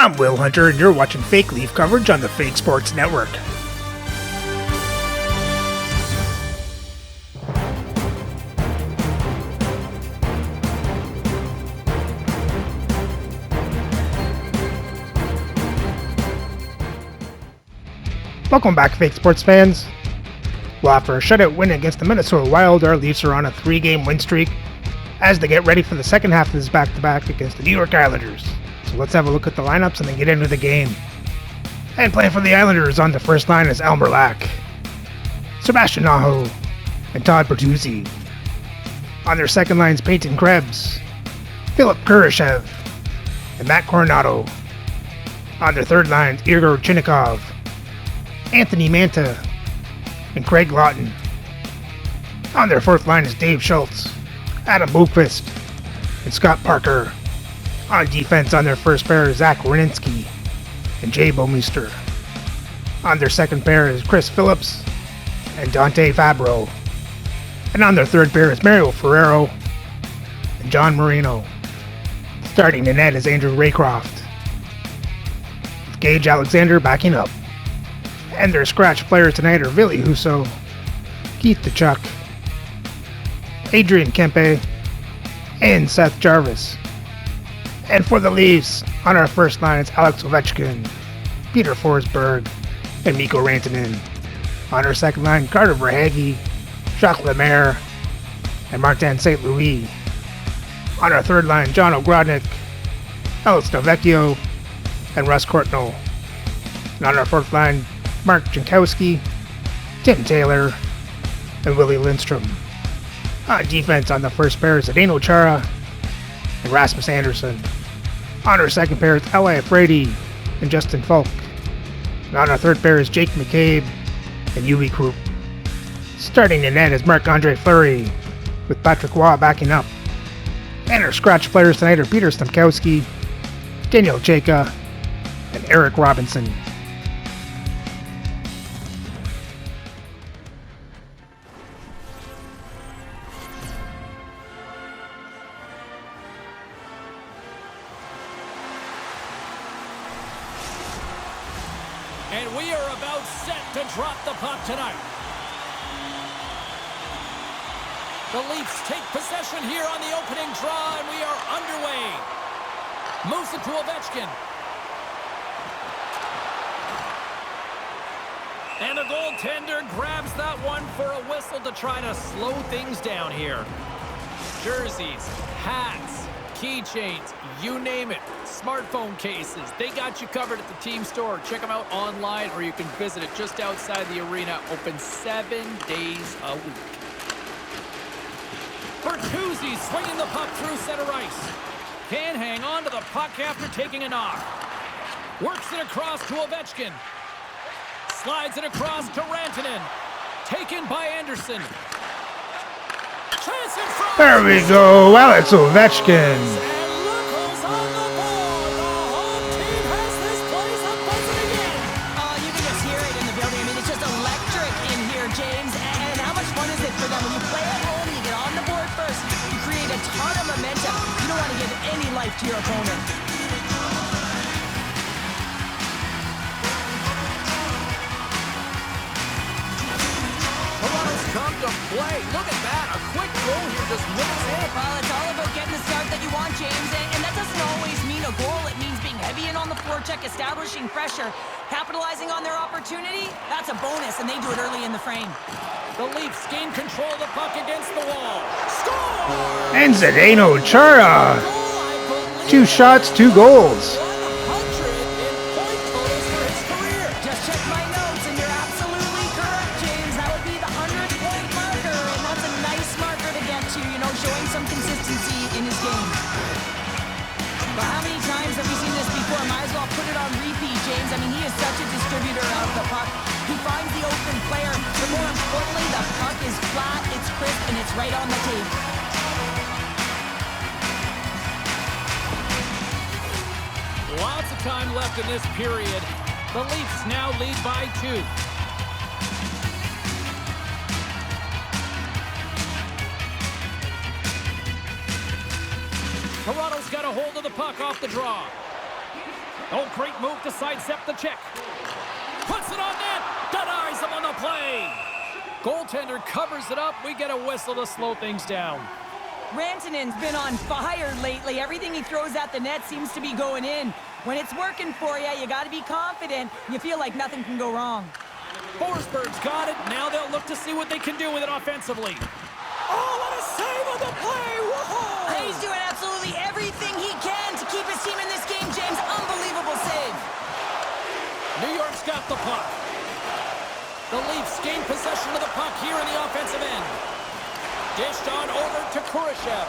I'm Will Hunter, and you're watching Fake Leaf coverage on the Fake Sports Network. Welcome back, Fake Sports fans. Well, after a shutout win against the Minnesota Wild, our Leafs are on a 3-game win streak as they get ready for the second half of this back-to-back against the New York Islanders. So let's have a look at the lineups and then get into the game. And playing for the Islanders on the first line is Elmer Lack, Sebastian Aho, and Todd Bertuzzi. On their second line is Peyton Krebs, Philip Kurashev, and Matt Coronado. On their third line is Igor Chinnikov, Anthony Manta, and Craig Lawton. On their fourth line is Dave Schultz, Adam Boqvist, and Scott Parker. On defense on their first pair is Zach Werenski and Jay Bouwmeester. On their second pair is Chris Phillips and Dante Fabro. And on their third pair is Mario Ferrero and John Marino. Starting in net is Andrew Raycroft, with Gage Alexander backing up. And their scratch players tonight are Ville Husso, Keith DeChuck, Adrian Kempe, and Seth Jarvis. And for the Leafs, on our first line it's Alex Ovechkin, Peter Forsberg, and Mikko Rantanen. On our second line, Carter Verhaeghe, Jacques Lemaire, and Martin St. Louis. On our third line, John Ogrodnik, Alex Delvecchio, and Russ Courtnall. And on our fourth line, Mark Jankowski, Tim Taylor, and Willie Lindstrom. On defense on the first pair is Zdeno Chara and Rasmus Andersson. On our second pair is L.A. Frady and Justin Falk. And on our third pair is Jake McCabe and Uwe Krupp. Starting in net is Marc-Andre Fleury, with Patrick Waugh backing up. And our scratch players tonight are Peter Stamkowski, Daniel Chayka, and Eric Robinson. And we are about set to drop the puck tonight. The Leafs take possession here on the opening draw, and we are underway. Moves it to Ovechkin. And the goaltender grabs that one for a whistle to try to slow things down here. Jerseys, hats, keychains, you name it. Smartphone cases, they got you covered at the team store. Check them out online, or you can visit it just outside the arena. Open 7 days a week. Bertuzzi swinging the puck through center ice. Can hang on to the puck after taking a knock. Works it across to Ovechkin. Slides it across to Rantanen. Taken by Anderson. Chance in front. There we go, Alex Ovechkin. To your opponent. Toronto's come to play. Look at that. A quick goal here just whips in. Well, it's all about getting the start that you want, James. And that doesn't always mean a goal. It means being heavy in on the forecheck, establishing pressure, capitalizing on their opportunity. That's a bonus, and they do it early in the frame. The Leafs gain control of the puck against the wall. Score! And Zdeno Chara. 2 shots, 2 goals. 100 in point totals for his career. Just check my notes, and you're absolutely correct, James. That would be the 100-point marker, and that's a nice marker to get to, showing some consistency in his game. But how many times have we seen this before? Might as well put it on repeat, James. I mean, he is such a distributor of the puck. He finds the open player, but more importantly, the puck is flat, it's crisp, and it's right on the tape. Lots of time left in this period. The Leafs now lead by 2. Toronto's got a hold of the puck off the draw. Oh, great move to sidestep the check. Puts it on net. Denies him on the play. Goaltender covers it up. We get a whistle to slow things down. Rantanen's been on fire lately. Everything he throws at the net seems to be going in. When it's working for you, you got to be confident. You feel like nothing can go wrong. Forsberg's got it. Now they'll look to see what they can do with it offensively. Oh, what a save on the play! Whoa! He's doing absolutely everything he can to keep his team in this game, James. Unbelievable save. New York's got the puck. The Leafs gain possession of the puck here in the offensive end. Dished on over to Kurashev.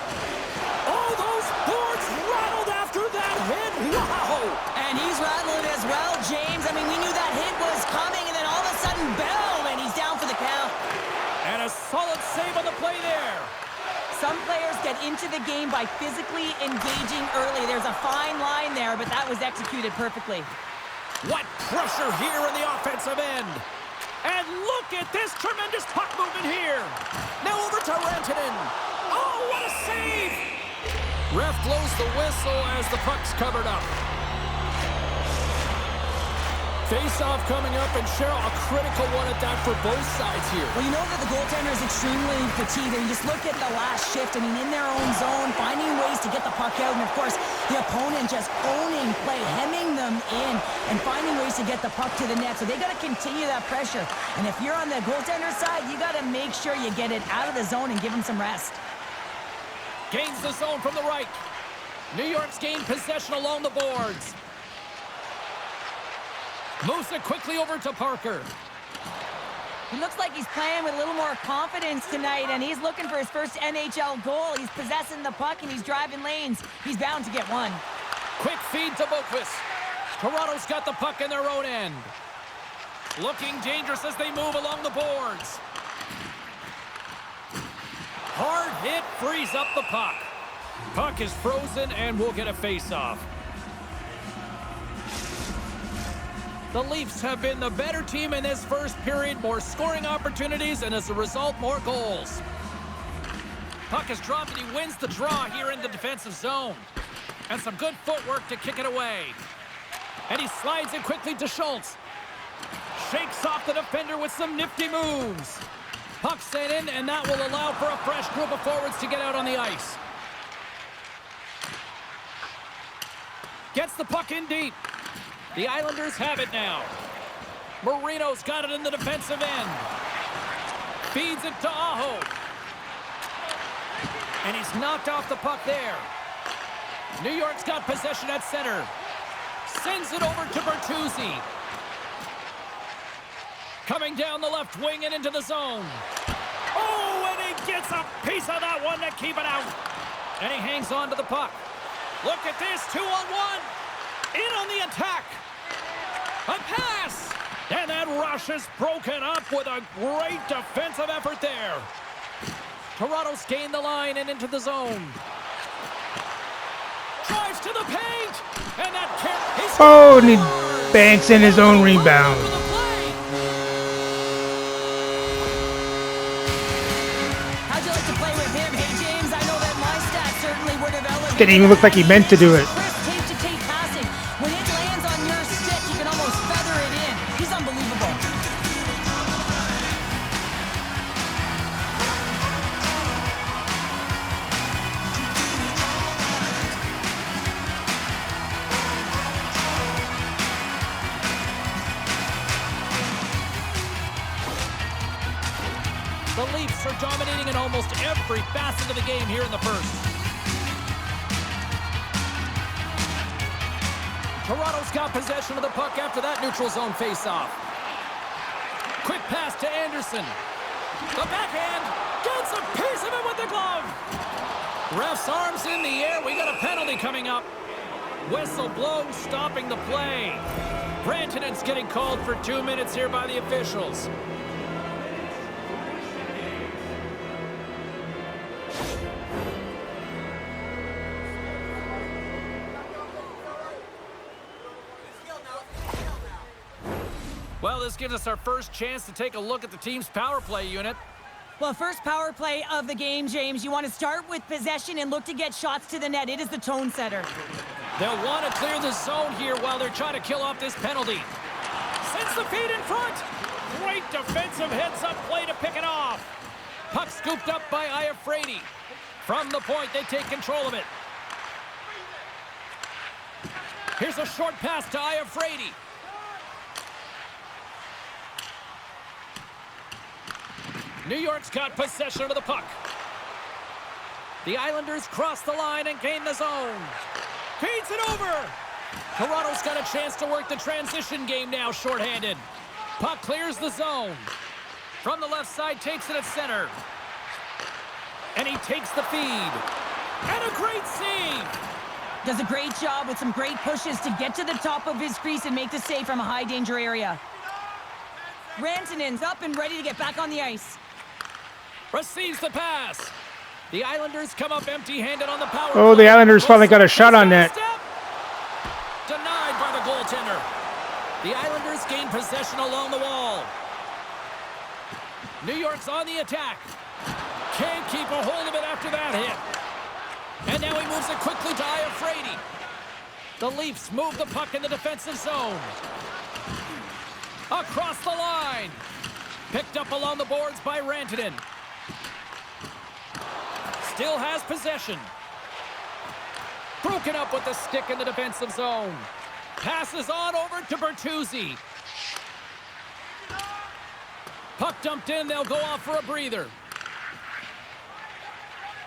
Oh, those boards rattled after that hit. Wow! And he's rattling as well, James. I mean, we knew that hit was coming, and then all of a sudden, boom, and he's down for the count. And a solid save on the play there. Some players get into the game by physically engaging early. There's a fine line there, but that was executed perfectly. What pressure here in the offensive end. And look at this tremendous puck movement here. Now over to Rantanen. Oh, what a save! Ref blows the whistle as the puck's covered up. Face-off coming up, and Cheryl, a critical one at that for both sides here. Well, you know that the goaltender is extremely fatigued. You just look at the last shift. I mean, in their own zone, finding ways to get the puck out. And, of course, the opponent just owning play, hemming them in, and finding ways to get the puck to the net. So they got to continue that pressure. And if you're on the goaltender side, you got to make sure you get it out of the zone and give them some rest. Gains the zone from the right. New York's gained possession along the boards. Moves it quickly over to Parker. He looks like he's playing with a little more confidence tonight, and he's looking for his first NHL goal. He's possessing the puck, and he's driving lanes. He's bound to get one. Quick feed to Boqvist. Toronto's got the puck in their own end. Looking dangerous as they move along the boards. Hard hit frees up the puck. Puck is frozen, and we'll get a face-off. The Leafs have been the better team in this first period. More scoring opportunities, and as a result, more goals. Puck is dropped, and he wins the draw here in the defensive zone. And some good footwork to kick it away. And he slides it quickly to Schultz. Shakes off the defender with some nifty moves. Puck sent in, and that will allow for a fresh group of forwards to get out on the ice. Gets the puck in deep. The Islanders have it now. Marino's got it in the defensive end. Feeds it to Aho. And he's knocked off the puck there. New York's got possession at center. Sends it over to Bertuzzi. Coming down the left wing and into the zone. Oh, and he gets a piece of that one to keep it out. And he hangs on to the puck. Look at this, 2-on-1. In on the attack. A pass! And that rush is broken up with a great defensive effort there. Toronto's gained the line and into the zone. Drives to the paint! And that can't... Oh, and he banks in his own rebound. How'd you like to play with him? Hey, James, I know that my stats certainly would have elevated. Didn't even look like he meant to do it. Tape-to-tape passing. When it lands on your stick, you can almost feather it in. He's unbelievable. The Leafs are dominating in almost every facet of the game here in the first. Toronto's got possession of the puck after that neutral zone face-off. Quick pass to Anderson. The backhand gets a piece of it with the glove. Ref's arms in the air. We got a penalty coming up. Whistle blown, stopping the play. Rantanen's getting called for 2 minutes here by the officials. Well, this gives us our first chance to take a look at the team's power play unit. Well, first power play of the game, James. You want to start with possession and look to get shots to the net. It is the tone setter. They'll want to clear the zone here while they're trying to kill off this penalty. Sends the feed in front. Great defensive heads-up play to pick it off. Puck scooped up by Iafrate. From the point, they take control of it. Here's a short pass to Iafrate. New York's got possession of the puck. The Islanders cross the line and gain the zone. Feeds it over. Toronto's got a chance to work the transition game now, shorthanded. Puck clears the zone. From the left side, takes it at center. And he takes the feed. And a great save. Does a great job with some great pushes to get to the top of his crease and make the save from a high-danger area. Rantanen's up and ready to get back on the ice. Receives the pass. The Islanders come up empty-handed on the power Oh, play. the Islanders finally got a shot on net. Denied by the goaltender. The Islanders gain possession along the wall. New York's on the attack. Can't keep a hold of it after that hit. And now he moves it quickly to Iafrate. The Leafs move the puck in the defensive zone. Across the line. Picked up along the boards by Rantanen. Still has possession. Broken up with the stick in the defensive zone. Passes on over to Bertuzzi. Puck dumped in. They'll go off for a breather.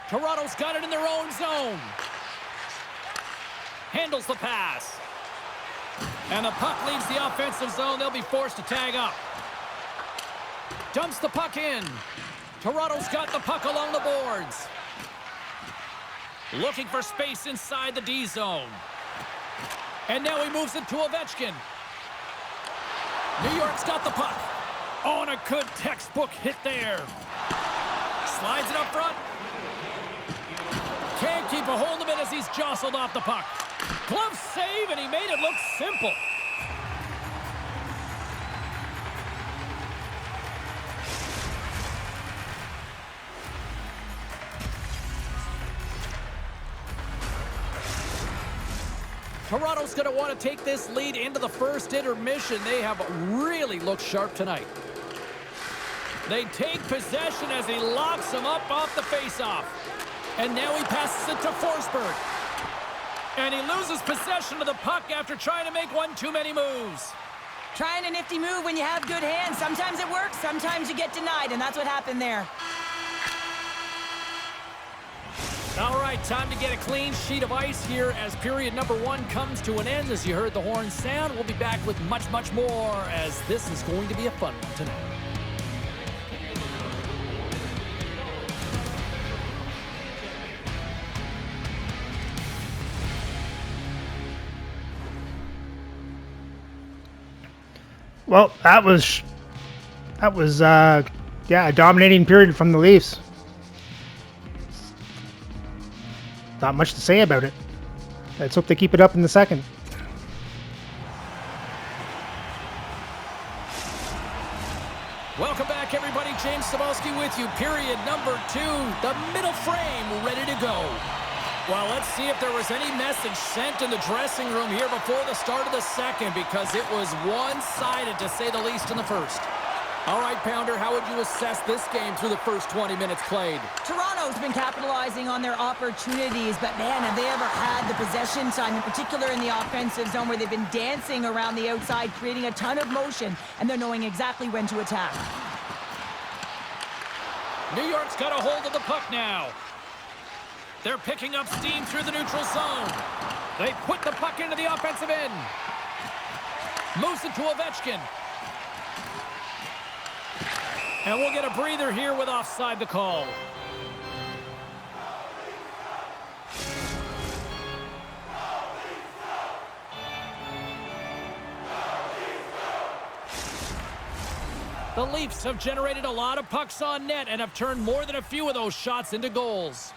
Toronto's got it in their own zone. Handles the pass. And the puck leaves the offensive zone. They'll be forced to tag up. Dumps the puck in. Toronto's got the puck along the boards. Looking for space inside the D zone. And now he moves it to Ovechkin. New York's got the puck. Oh, and a good textbook hit there. Slides it up front. Can't keep a hold of it as he's jostled off the puck. Glove save, and he made it look simple. Toronto's going to want to take this lead into the first intermission. They have really looked sharp tonight. They take possession as he locks him up off the faceoff. And now he passes it to Forsberg. And he loses possession of the puck after trying to make one too many moves. Trying a nifty move when you have good hands. Sometimes it works, sometimes you get denied, and that's what happened there. All right, time to get a clean sheet of ice here as period number 1 comes to an end. As you heard the horn sound, we'll be back with much, much more as this is going to be a fun one tonight. Well, that was yeah, a dominating period from the Leafs. Not much to say about it. Let's hope they keep it up in the second. Welcome back, everybody. James Cebulski with you. Period number 2. The middle frame ready to go. Well, let's see if there was any message sent in the dressing room here before the start of the second, because it was one-sided, to say the least, in the first. All right, Pounder, how would you assess this game through the first 20 minutes played? Toronto's been capitalizing on their opportunities, but man, have they ever had the possession time, in particular in the offensive zone, where they've been dancing around the outside, creating a ton of motion, and they're knowing exactly when to attack. New York's got a hold of the puck now. They're picking up steam through the neutral zone. They put the puck into the offensive end. Moves it to Ovechkin. And we'll get a breather here with offside the call. The Leafs have generated a lot of pucks on net and have turned more than a few of those shots into goals.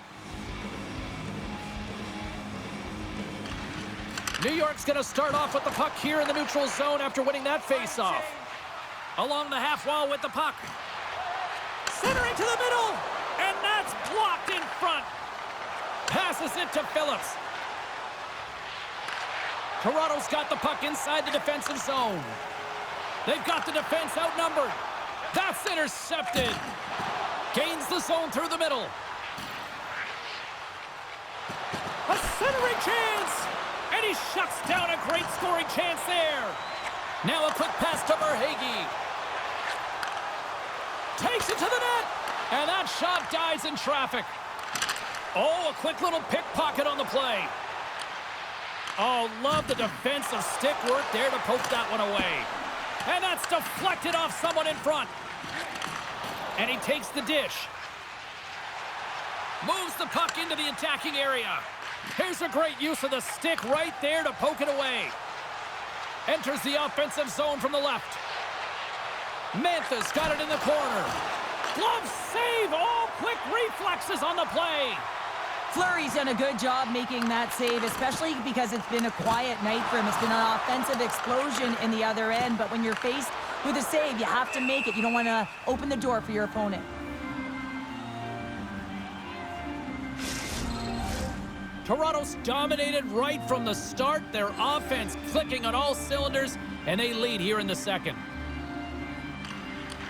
New York's going to start off with the puck here in the neutral zone after winning that faceoff. Along the half wall with the puck. Centering to the middle, and that's blocked in front. Passes it to Phillips. Toronto's got the puck inside the defensive zone. They've got the defense outnumbered. That's intercepted. Gains the zone through the middle. A centering chance! And he shuts down a great scoring chance there. Now a quick pass to Verhaeghe. Takes it to the net. And that shot dies in traffic. Oh, a quick little pickpocket on the play. Oh, love the defensive stick work there to poke that one away. And that's deflected off someone in front. And he takes the dish. Moves the puck into the attacking area. Here's a great use of the stick right there to poke it away. Enters the offensive zone from the left. Mantha's got it in the corner. Glove save! All quick reflexes on the play. Fleury's done a good job making that save, especially because it's been a quiet night for him. It's been an offensive explosion in the other end, but when you're faced with a save, you have to make it. You don't want to open the door for your opponent. Toronto's dominated right from the start. Their offense clicking on all cylinders, and they lead here in the second.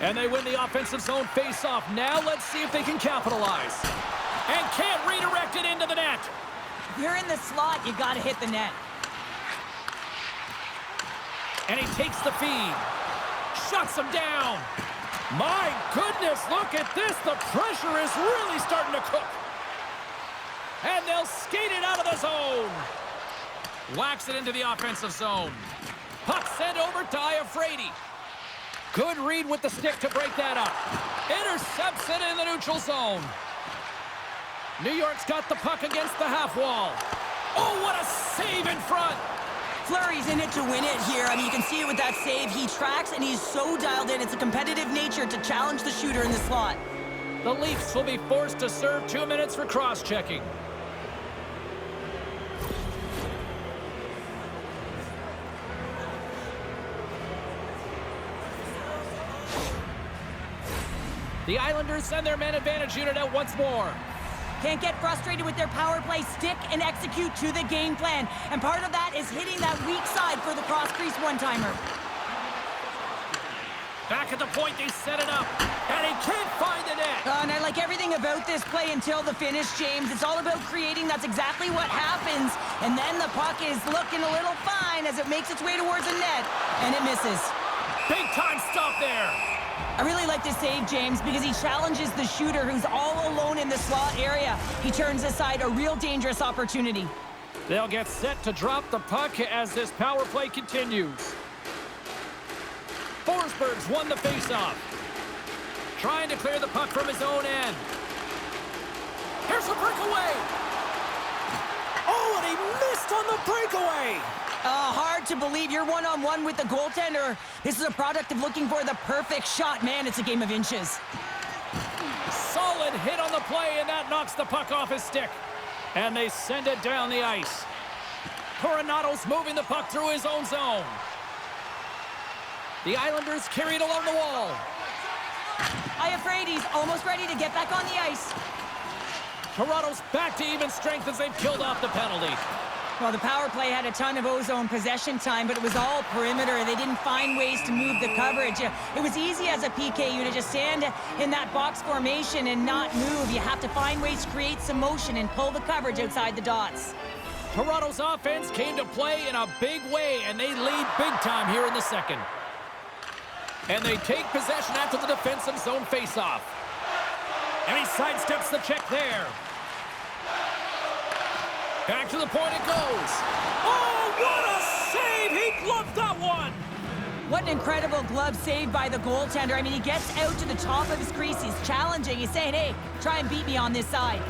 And they win the offensive zone face-off. Now let's see if they can capitalize. And can't redirect it into the net. If you're in the slot, you got to hit the net. And he takes the feed. Shuts him down. My goodness, look at this. The pressure is really starting to cook. And they'll skate it out of the zone. Whacks it into the offensive zone. Puck sent over to Iafrate. Good read with the stick to break that up. Intercepts it in the neutral zone. New York's got the puck against the half wall. Oh, what a save in front. Fleury's in it to win it here. I mean, you can see it with that save. He tracks, and he's so dialed in. It's a competitive nature to challenge the shooter in the slot. The Leafs will be forced to serve 2 minutes for cross-checking. The Islanders send their man advantage unit out once more. Can't get frustrated with their power play. Stick and execute to the game plan. And part of that is hitting that weak side for the cross-crease one-timer. Back at the point, they set it up. And he can't find the net. And I like everything about this play until the finish, James. It's all about creating. That's exactly what happens. And then the puck is looking a little fine as it makes its way towards the net. And it misses. Big time stop there. I really like this save, James, because he challenges the shooter who's all alone in the slot area. He turns aside a real dangerous opportunity. They'll get set to drop the puck as this power play continues. Forsberg's won the faceoff. Trying to clear the puck from his own end. Here's a breakaway. Oh, and he missed on the breakaway. Hard to believe you're one-on-one with the goaltender. This is a product of looking for the perfect shot. Man, it's a game of inches. Solid hit on the play, and that knocks the puck off his stick. And they send it down the ice. Coronado's moving the puck through his own zone. The Islanders carry it along the wall. Iafrate's almost ready to get back on the ice. Toronto's back to even strength as they've killed off the penalty. Well, the power play had a ton of ozone possession time, but it was all perimeter. They didn't find ways to move the coverage. It was easy as a PK unit to just stand in that box formation and not move. You have to find ways to create some motion and pull the coverage outside the dots. Toronto's offense came to play in a big way, and they lead big time here in the second. And they take possession after the defensive zone faceoff. And he sidesteps the check there. Back to the point it goes. Oh, what a save! He gloved that one! What an incredible glove save by the goaltender. I mean, he gets out to the top of his crease. He's challenging. He's saying, hey, try and beat me on this side.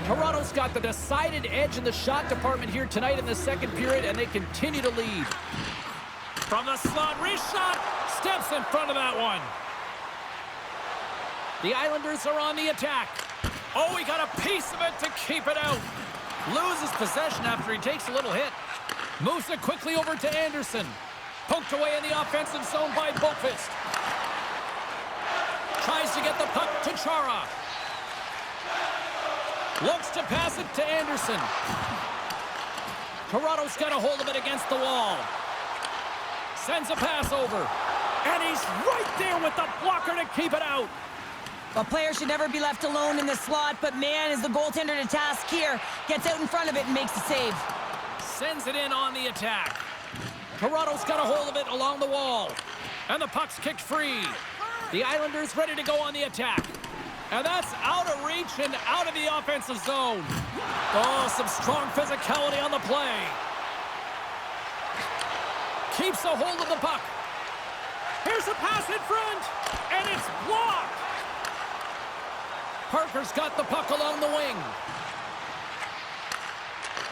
Toronto's got the decided edge in the shot department here tonight in the second period, and they continue to lead. From the slot, wrist shot, steps in front of that one. The Islanders are on the attack. Oh, he got a piece of it to keep it out. Loses possession after he takes a little hit. Moves it quickly over to Anderson. Poked away in the offensive zone by Boqvist. Tries to get the puck to Chara. Looks to pass it to Anderson. Toronto's got a hold of it against the wall. Sends a pass over. And he's right there with the blocker to keep it out. A player should never be left alone in the slot, but man, is the goaltender to task here. Gets out in front of it and makes the save. Sends it in on the attack. Toronto's got a hold of it along the wall. And the puck's kicked free. The Islanders ready to go on the attack. And that's out of reach and out of the offensive zone. Oh, some strong physicality on the play. Keeps a hold of the puck. Here's a pass in front, and it's blocked. Parker's got the puck along the wing.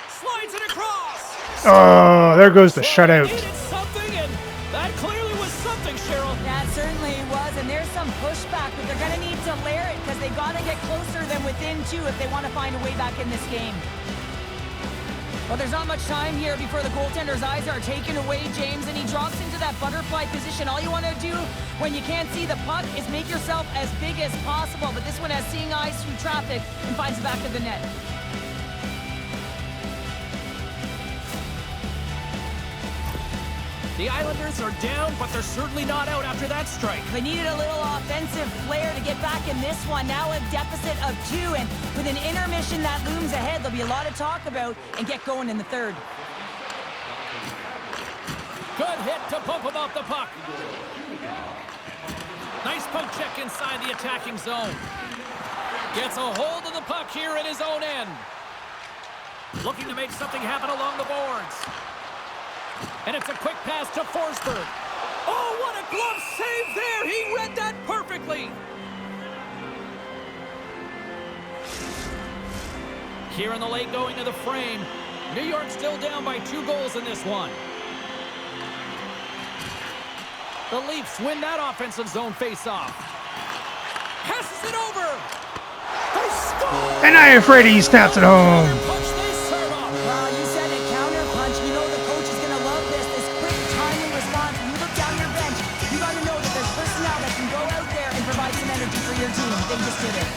Slides it across. Oh, there goes the shutout. Something, and that clearly was something, Cheryl. That certainly was, and there's some pushback, but they're going to need to layer it because they got to get closer than within 2 if they want to find a way back in this game. Well, there's not much time here before the goaltender's eyes are taken away, James, and he drops into that butterfly position. All you want to do when you can't see the puck is make yourself as big as possible, but this one has seeing eyes through traffic and finds the back of the net. The Islanders are down, but they're certainly not out after that strike. They needed a little offensive flair to get back in this one. Now a deficit of 2, and with an intermission that looms ahead, there'll be a lot to talk about and get going in the third. Good hit to bump him off the puck. Nice poke check inside the attacking zone. Gets a hold of the puck here at his own end. Looking to make something happen along the boards. And it's a quick pass to Forsberg. Oh, what a glove save there! He read that perfectly! Here in the late going to the frame. New York still down by 2 goals in this one. The Leafs win that offensive zone face-off. Passes it over! They score! And I am afraid he snaps it home. Well, you said a counter punch. You know the coach is going to love this. This quick, timely response. When you look down your bench, you got to know that there's personnel that can go out there and provide some energy for your team. They just did it.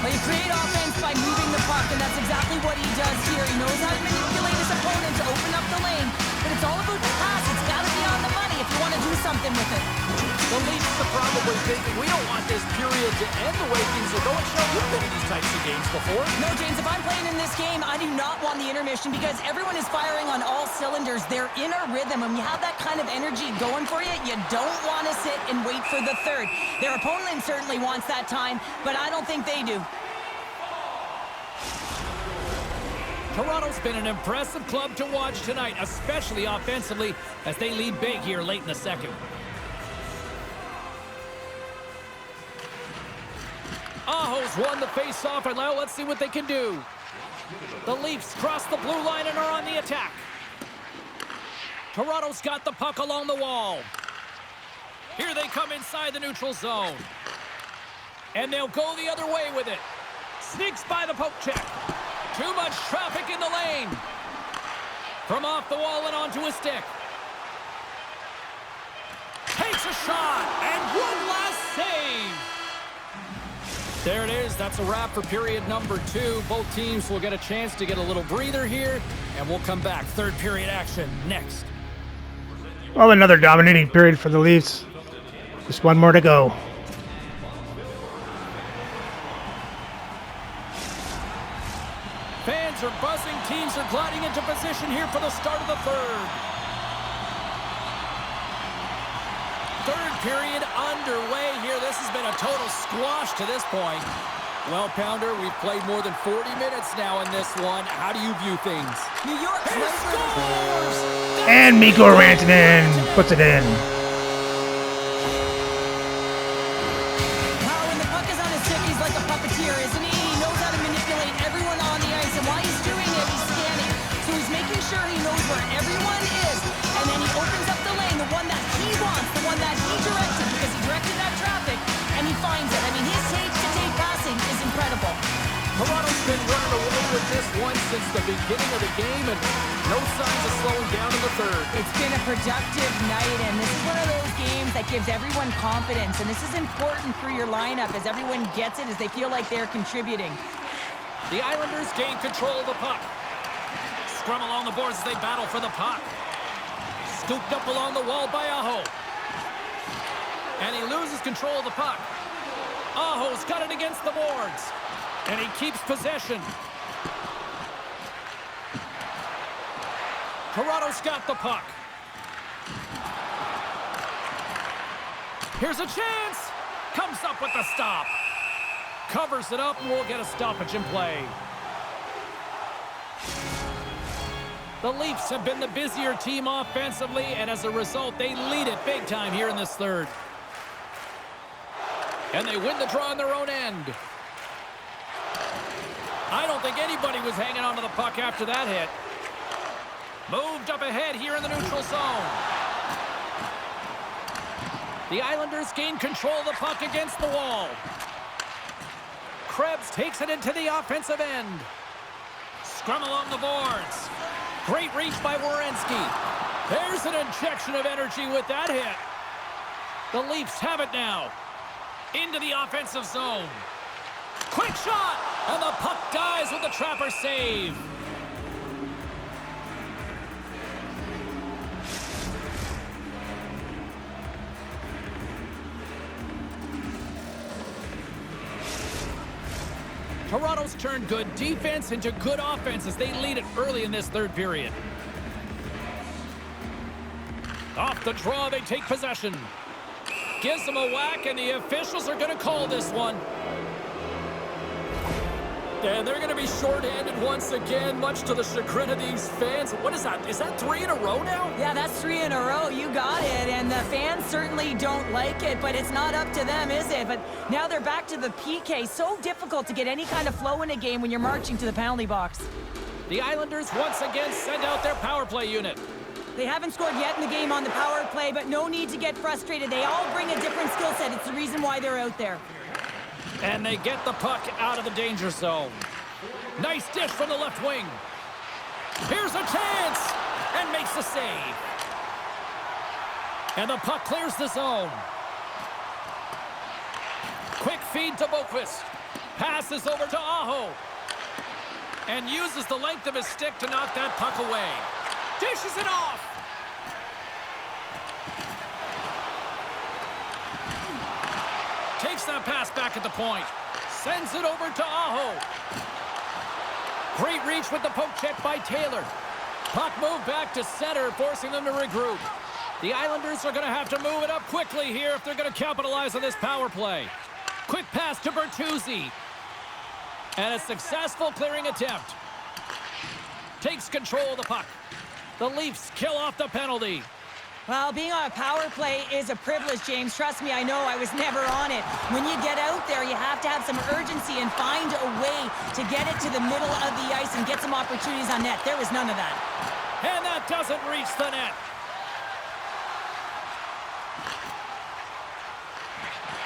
Well, you create offense by moving the puck, and that's exactly what he does here. He knows how to manipulate his opponent to open up the lane, but it's all about the pass. It's got to be on the money if you want to do something with it. The Leafs are probably thinking, we don't want this period to end the way things are going. Show you've been in these types of games before. No, James, if I'm playing in this game, I do not want the intermission because everyone is firing on all cylinders. They're in a rhythm, and when you have that kind of energy going for you, you don't want to sit and wait for the third. Their opponent certainly wants that time, but I don't think they do. Toronto's been an impressive club to watch tonight, especially offensively, as they lead big here late in the second. Aho's won the face-off, and now let's see what they can do. The Leafs cross the blue line and are on the attack. Toronto's got the puck along the wall. Here they come inside the neutral zone. And they'll go the other way with it. Sneaks by the poke check. Too much traffic in the lane. From off the wall and onto a stick. Takes a shot, and one last save. There it is. That's a wrap for period number 2. Both teams will get a chance to get a little breather here, and we'll come back. Third period action next. Well, another dominating period for the Leafs. Just one more to go. Fans are buzzing. Teams are gliding into position here for the start of the third. Third period underway here. This has been a total squash to this point. Well, Pounder, we've played more than 40 minutes now in this one. How do you view things? New York scores! And Mikko Rantanen puts it in. Wow, when the puck is on his stick, he's like a puppeteer, isn't he? He knows how to manipulate everyone on the ice, and while he's doing it, he's scanning. So he's making sure he knows where everyone is, and then he opens up the lane, the one that he wants, the one that he directed, because he directed that traffic, and he finds it. I mean, his tape-to-tape passing is incredible. Toronto's been running away with this one since the beginning of the game, and no signs of slowing down in the third. It's been a productive night, and this is one of those games that gives everyone confidence, and this is important for your lineup as everyone gets it, as they feel like they're contributing. The Islanders gain control of the puck. scrum along the boards as they battle for the puck. Scooped up along the wall by Aho. And he loses control of the puck. Aho's got it against the boards. And he keeps possession. Toronto's got the puck. Here's a chance. Comes up with the stop. Covers it up, and we'll get a stoppage in play. The Leafs have been the busier team offensively, and as a result, they lead it big time here in this third. And they win the draw on their own end. I don't think anybody was hanging on to the puck after that hit. Moved up ahead here in the neutral zone. The Islanders gain control of the puck against the wall. Krebs takes it into the offensive end. Scrum along the boards. Great reach by Werenski. There's an injection of energy with that hit. The Leafs have it now. Into the offensive zone. Quick shot! And the puck dies with the Trapper save. Toronto's turned good defense into good offense as they lead it early in this third period. Off the draw, they take possession. Gives them a whack, and the officials are going to call this one. And they're going to be shorthanded once again, much to the chagrin of these fans. What is that? Is that 3 in a row now? Yeah, that's 3 in a row. You got it. And the fans certainly don't like it, but it's not up to them, is it? But now they're back to the PK. So difficult to get any kind of flow in a game when you're marching to the penalty box. The Islanders once again send out their power play unit. They haven't scored yet in the game on the power play, but no need to get frustrated. They all bring a different skill set. It's the reason why they're out there. And they get the puck out of the danger zone. Nice dish from the left wing. Here's a chance! And makes the save. And the puck clears the zone. Quick feed to Boqvist. Passes over to Aho. And uses the length of his stick to knock that puck away. Dishes it off. Takes that pass back at the point. Sends it over to Aho. Great reach with the poke check by Taylor. Puck moved back to center, forcing them to regroup. The Islanders are going to have to move it up quickly here if they're going to capitalize on this power play. Quick pass to Bertuzzi. And a successful clearing attempt. Takes control of the puck. The Leafs kill off the penalty. Well, being on a power play is a privilege, James. Trust me, I know. I was never on it. When you get out there, you have to have some urgency and find a way to get it to the middle of the ice and get some opportunities on net. There was none of that. And that doesn't reach the net.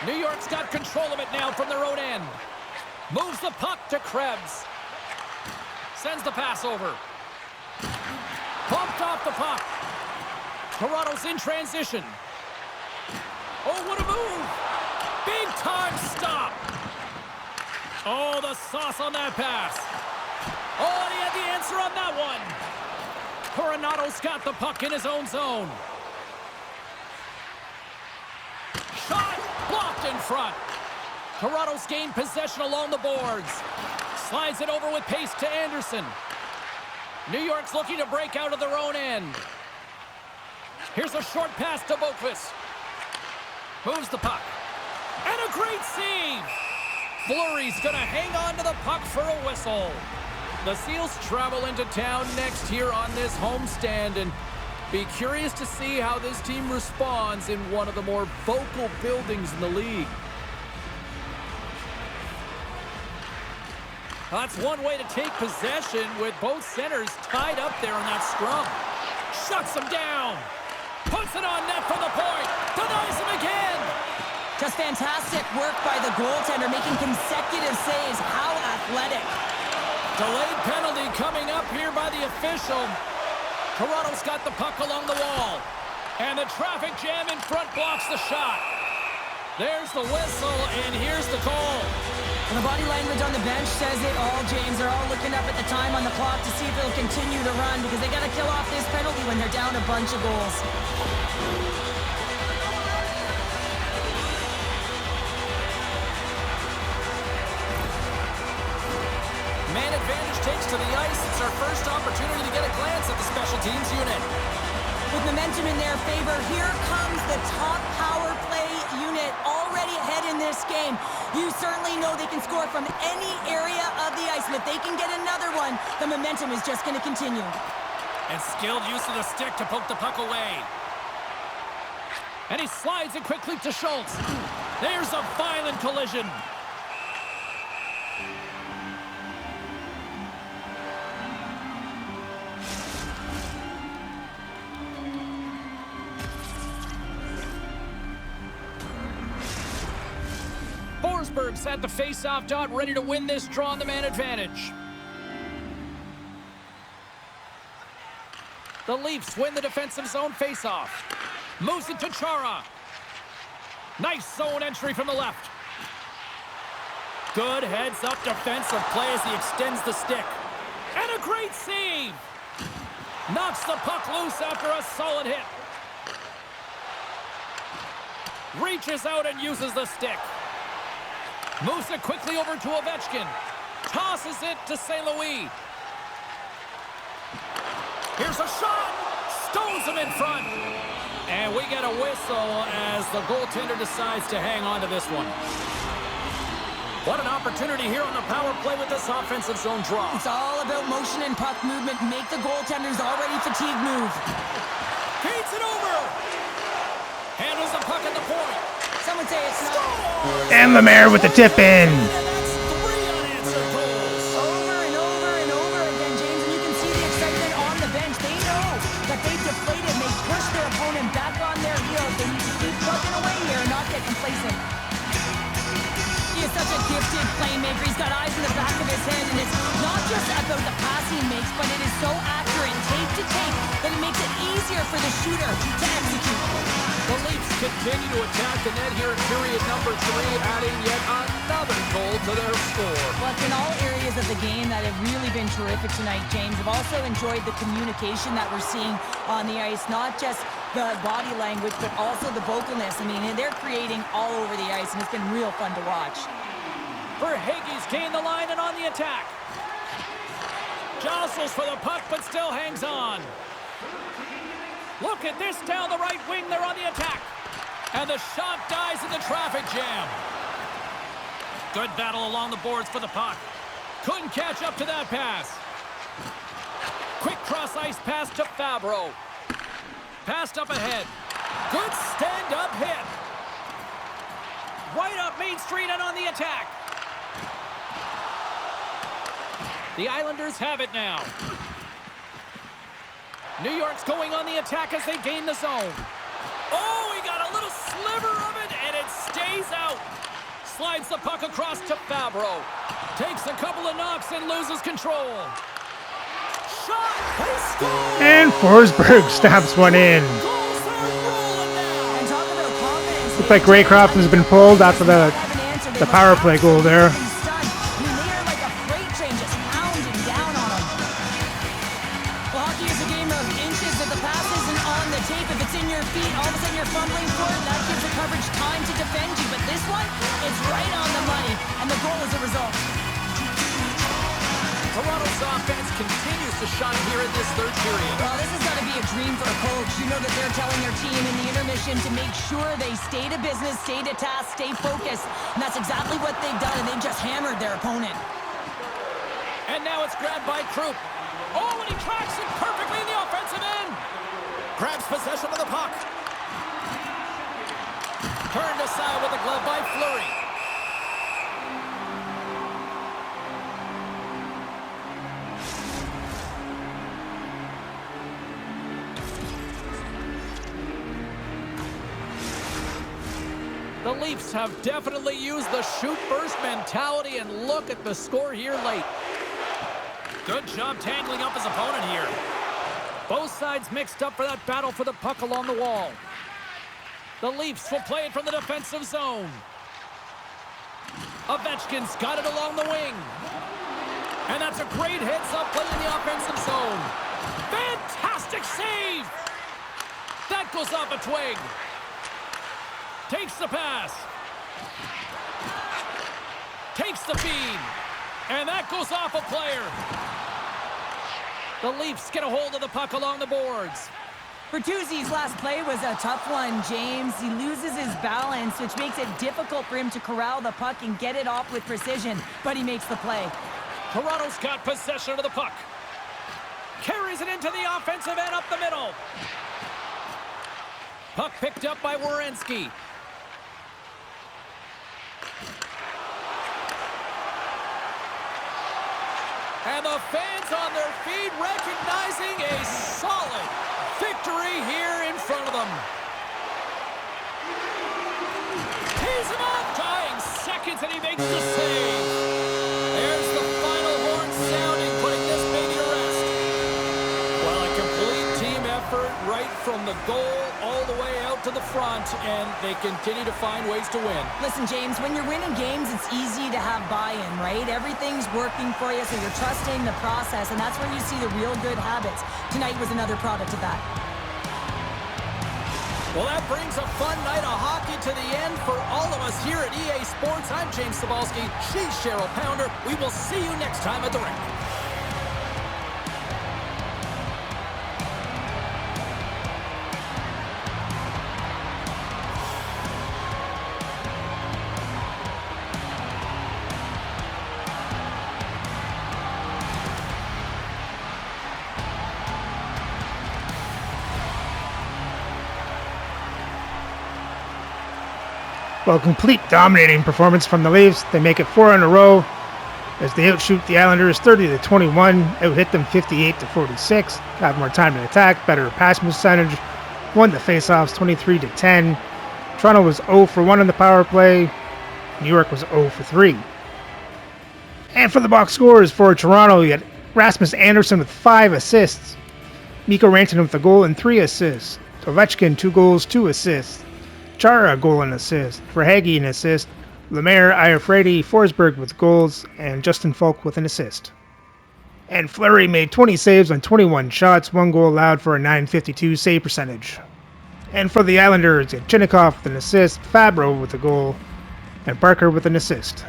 New York's got control of it now from their own end. Moves the puck to Krebs. Sends the pass over. Bumped off the puck. Toronto's in transition. Oh, what a move! Big time stop! Oh, the sauce on that pass. Oh, and he had the answer on that one. Coronato's got the puck in his own zone. Shot blocked in front. Toronto's gained possession along the boards. Slides it over with pace to Anderson. New York's looking to break out of their own end. Here's a short pass to Boqvist. Moves the puck. And a great save! Fleury's gonna hang on to the puck for a whistle. The Seals travel into town next here on this homestand, and be curious to see how this team responds in one of the more vocal buildings in the league. That's one way to take possession with both centers tied up there in that scrum. Shuts them down. Puts it on net from the point. Denies him again. Just fantastic work by the goaltender, making consecutive saves. How athletic. Delayed penalty coming up here by the official. Toronto's got the puck along the wall. And the traffic jam in front blocks the shot. There's the whistle, and here's the call. And the body language on the bench says it all, James. They're all looking up at the time on the clock to see if they'll continue to run because they got to kill off this penalty when they're down a bunch of goals. Man advantage takes to the ice. It's our first opportunity to get a glance at the special teams unit. With momentum in their favor, here comes the top power play unit already ahead in this game. You certainly know they can score from any area of the ice, and if they can get another one, the momentum is just going to continue. And skilled use of the stick to poke the puck away. And he slides it quickly to Schultz. There's a violent collision. Forsberg's at the face-off dot, ready to win this draw on the man advantage. The Leafs win the defensive zone face-off. Moves it to Chara. Nice zone entry from the left. Good heads-up defensive play as he extends the stick. And a great save! Knocks the puck loose after a solid hit. Reaches out and uses the stick. Moves it quickly over to Ovechkin. Tosses it to St. Louis. Here's a shot. Stones him in front. And we get a whistle as the goaltender decides to hang on to this one. What an opportunity here on the power play with this offensive zone draw. It's all about motion and puck movement. Make the goaltender's already fatigued move. Feeds it over. Handles the puck at the point. Some would say it's not. And Lemaire with the tip in. That's 3 unanswered goals. Over and over and over again, James, and you can see the excitement on the bench. They know that they've deflated and they push their opponent back on their heels. They need to keep plugging away here and not get complacent. He is such a gifted playmaker. He's got eyes in the back of his head, and it's not just about the pass he makes, but it is so accurate, tape to tape, that it makes it easier for the shooter to execute. The Leafs continue to attack the net here in period number 3, adding yet another goal to their score. Well, it's in all areas of the game that have really been terrific tonight, James. I've also enjoyed the communication that we're seeing on the ice, not just the body language, but also the vocalness. I mean, they're creating all over the ice, and it's been real fun to watch. Verhaeghe's gained the line and on the attack. Jostles for the puck, but still hangs on. Look at this down the right wing. They're on the attack. And the shot dies in the traffic jam. Good battle along the boards for the puck. Couldn't catch up to that pass. Quick cross-ice pass to Fabro. Passed up ahead. Good stand-up hit. Right up Main Street and on the attack. The Islanders have it now. New York's going on the attack as they gain the zone. Oh, he got a little sliver of it, and it stays out. Slides the puck across to Fabro. Takes a couple of knocks and loses control. Shot! He scores! And Forsberg stabs one in. Goals are rolling now. And talk about confidence. Looks like Raycroft has been pulled after the power play goal there. I mean, they are like a freight train just pounding down on them. Well, hockey is a game of inches. If the pass isn't on the tape, if it's in your feet, all of a sudden you're fumbling for it. That gives the coverage time to defend you. But this one, it's right on the money, and the goal is a result. Toronto's offense continues to shine here in this third period. Well, this has got to be a dream for a coach. You know that they're telling their team in the intermission to make sure they stay to business, stay to task, stay focused. And that's exactly what they've done, and they've just hammered their opponent. And now it's grabbed by Krupp. Oh, and he tracks it perfectly in the offensive end. Grabs possession of the puck. Turned aside with a glove by Fleury. The Leafs have definitely used the shoot-first mentality, and look at the score here late. Good job tangling up his opponent here. Both sides mixed up for that battle for the puck along the wall. The Leafs will play it from the defensive zone. Ovechkin's got it along the wing. And that's a great heads-up play in the offensive zone. Fantastic save! That goes off a twig. Takes the pass. Takes the feed. And that goes off a player. The Leafs get a hold of the puck along the boards. Bertuzzi's last play was a tough one, James. He loses his balance, which makes it difficult for him to corral the puck and get it off with precision, but he makes the play. Toronto's got possession of the puck. Carries it into the offensive end up the middle. Puck picked up by Werenski. And the fans on their feet recognizing a solid victory here in front of them. Tees him up, tying seconds, and he makes the save. There's the final horn sounding, putting this baby to rest. Well, a complete team effort right from the goal all the way out to the front, and they continue to find ways to win. Listen, James, when you're winning games, it's easy to have buy-in, right? Everything's working for you, so you're trusting the process, and that's where you see the real good habits. Tonight was another product of that. Well, that brings a fun night of hockey to the end for all of us here at EA Sports. I'm James Cebulski. She's Cheryl Pounder. We will see you next time at the rink. Well, complete dominating performance from the Leafs. They make it 4 in a row as they outshoot the Islanders 30-21, out-hit them 58-46, have more time to attack, better pass percentage, won the faceoffs 23-10. Toronto was 0 for 1 on the power play. New York was 0 for 3. And for the box scores for Toronto, you had Rasmus Andersson with 5 assists, Mikko Rantanen with a goal and 3 assists, Ovechkin 2 goals, 2 assists, Chara a goal and assist, Verhaeghe an assist, Lemaire, Iafrate, Forsberg with goals, and Justin Falk with an assist. And Fleury made 20 saves on 21 shots, 1 goal allowed for a .952 save percentage. And for the Islanders, Chinnikov with an assist, Fabro with a goal, and Barker with an assist.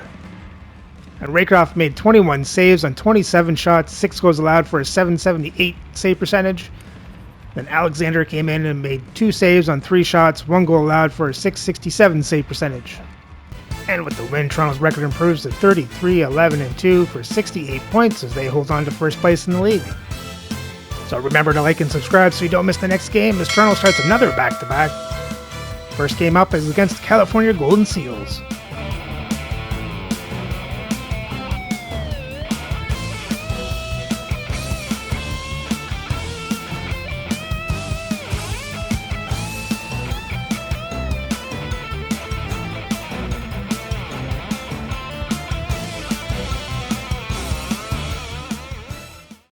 And Raycroft made 21 saves on 27 shots, 6 goals allowed for a .778 save percentage. Then Alexander came in and made 2 saves on 3 shots, 1 goal allowed for a .667 save percentage. And with the win, Toronto's record improves to 33-11-2 for 68 points as they hold on to first place in the league. So remember to like and subscribe so you don't miss the next game as Toronto starts another back-to-back. First game up is against the California Golden Seals.